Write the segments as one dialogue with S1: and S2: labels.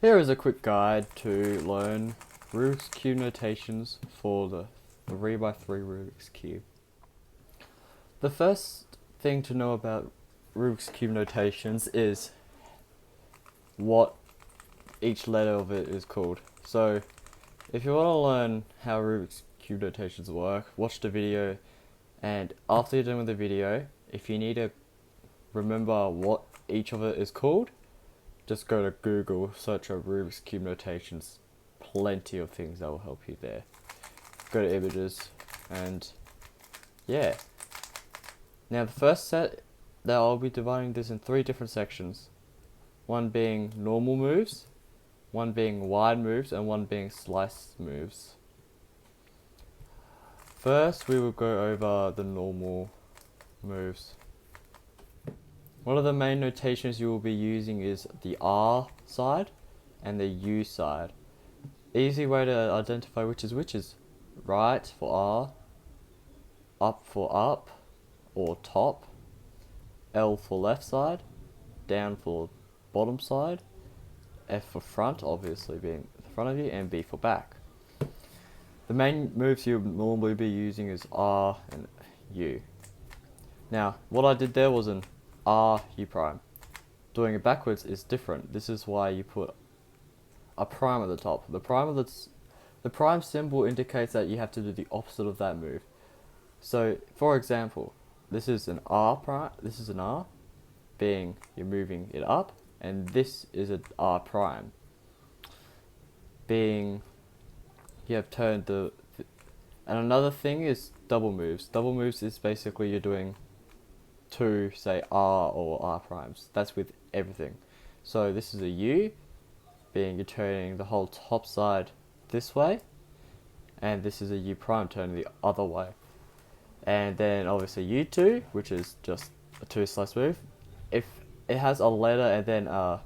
S1: Here is a quick guide to learn Rubik's Cube notations for the 3x3 Rubik's Cube. The first thing to know about Rubik's Cube notations is what each letter of it is called. So, if you want to learn how Rubik's Cube notations work, watch the video, and after you're done with the video, if you need to remember what each of it is called, just go to Google, search up Rubik's Cube notations. Plenty of things that will help you there. Go to images, and yeah. Now the first set, that I'll be dividing this in 3 different sections. One being normal moves, one being wide moves, and one being slice moves. First, we will go over the normal moves. One of the main notations you will be using is the R side and the U side. Easy way to identify which is right for R, up for up or top, L for left side, down for bottom side, F for front, obviously being the front of you, and B for back. The main moves you'll normally be using is R and U. Now, what I did there was an R U prime. Doing it backwards is different. This is why you put a prime at the top. The prime symbol indicates that you have to do the opposite of that move. So, for example, this is an R prime. This is an R, being you're moving it up, and this is an R prime, being you have turned the. And another thing is double moves. Double moves is basically you're doing two, say R or R primes. That's with everything. So this is a U, being you're turning the whole top side this way, and this is a U prime turning the other way. And then obviously U2, which is just a 2 slice move. If it has a letter and then a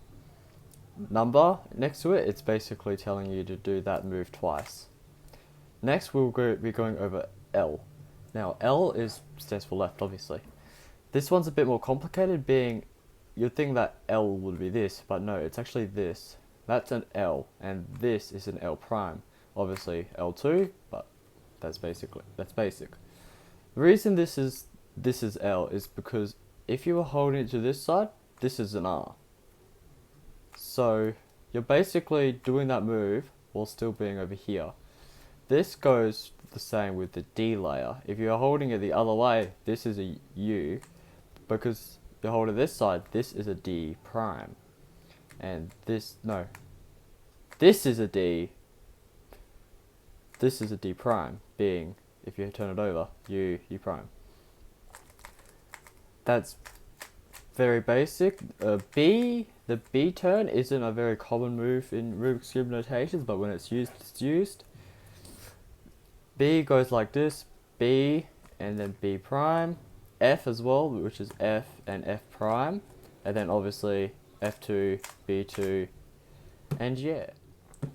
S1: number next to it, it's basically telling you to do that move twice. Next we'll be going over L. Now L stands for left, obviously. This one's a bit more complicated, being you'd think that L would be this, but no, it's actually this. That's an L, and this is an L prime. Obviously L2, but that's basic. The reason this is L is because if you were holding it to this side, this is an R. So you're basically doing that move while still being over here. This goes the same with the D layer. If you're holding it the other way, this is a U. Because you're holding this side, this is a D prime. And this is a D. This is a D prime, being, if you turn it over, U prime. That's very basic. The B turn isn't a very common move in Rubik's Cube notations, but when it's used, it's used. B goes like this, B, and then B prime. F as well, which is F and F prime, and then obviously F2, B2, and yeah.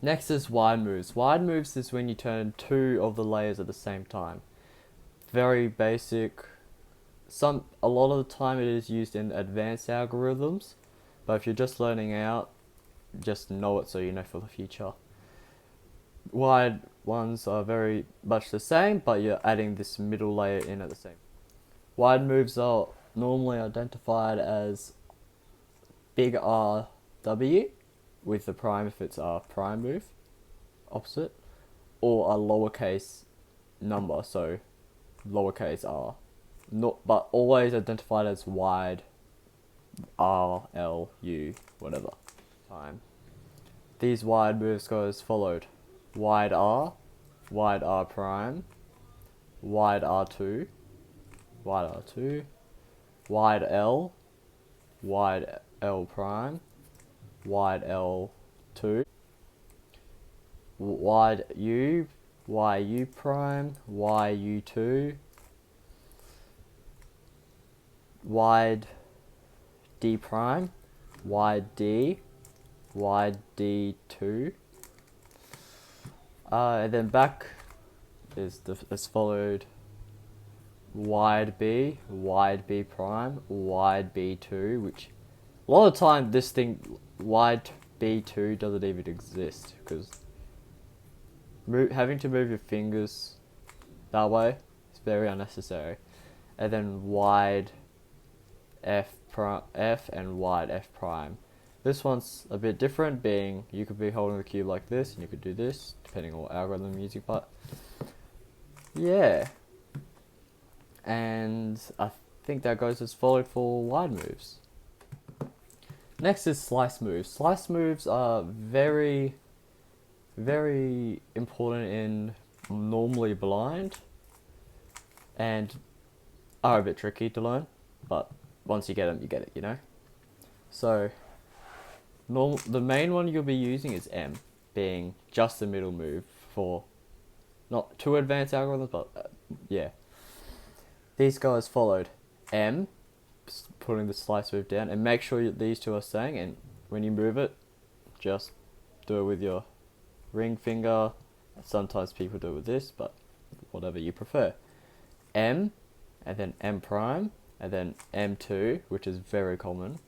S1: Next is wide moves. Wide moves is when you turn 2 of the layers at the same time. Very basic. A lot of the time it is used in advanced algorithms, but if you're just learning out, just know it so you know for the future. Wide ones are very much the same, but you're adding this middle layer in at the same. Wide moves are normally identified as big RW, with the prime if it's a prime move, opposite, or a lowercase number, so lowercase r. But always identified as wide R, L, U, whatever. Time. These wide moves go as followed. Wide R prime, wide R2, wide R2, wide L prime, wide L2, wide U prime, YU2, wide D prime, wide D, wide D2, and then back is as followed. Wide B prime, wide B2, which a lot of time this thing, wide B2 doesn't even exist, because having to move your fingers that way is very unnecessary. And then wide F and wide F prime. This one's a bit different, being you could be holding the cube like this, and you could do this, depending on what algorithm you're using, but yeah. And I think that goes as followed for wide moves. Next is slice moves. Slice moves are very, very important in normally blind, and are a bit tricky to learn, but once you get them, you get it, you know? So, the main one you'll be using is M, being just the middle move for not too advanced algorithms, but yeah. These guys followed M, putting the slice move down, and make sure these two are staying, and when you move it, just do it with your ring finger. Sometimes people do it with this, but whatever you prefer. M, and then M prime, and then M2, which is very common.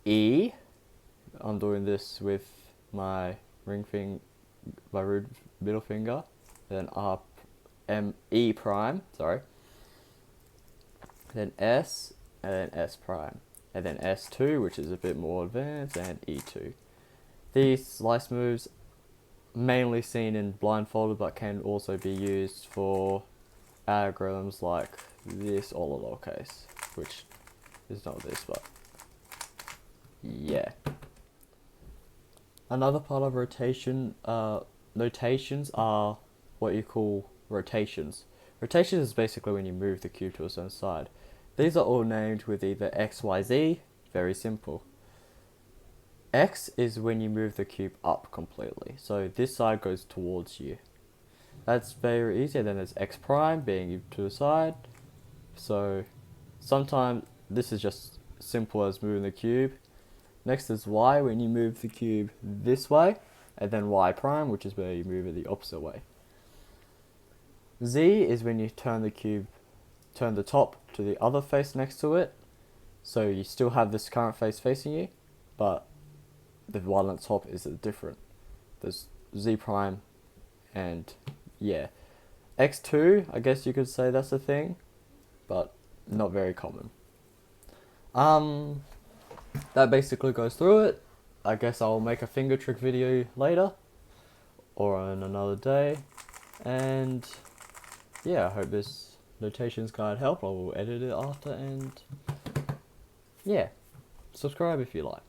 S1: E, I'm doing this with my middle finger, and then E prime, sorry. Then S, and then S prime, and then S2, which is a bit more advanced, and E2. These slice moves mainly seen in blindfolded, but can also be used for algorithms like this, all lowercase, which is not this, but yeah. Another part of rotation notations are what you call rotations. Rotations is basically when you move the cube to a certain side. These are all named with either X, Y, Z, very simple. X is when you move the cube up completely, so this side goes towards you. That's very easy. And then there's X prime, being to the side. So sometimes this is just simple as moving the cube. Next is Y, when you move the cube this way, and then Y prime, which is where you move it the opposite way. Z is when you turn the top to the other face next to it, so you still have this current face facing you, but the one on top is different. There's Z prime, and yeah. X2, I guess you could say that's a thing, but not very common. That basically goes through it. I guess I'll make a finger trick video later, or on another day, and yeah, I hope this notations guide helped. I will edit it after, and yeah, subscribe if you like.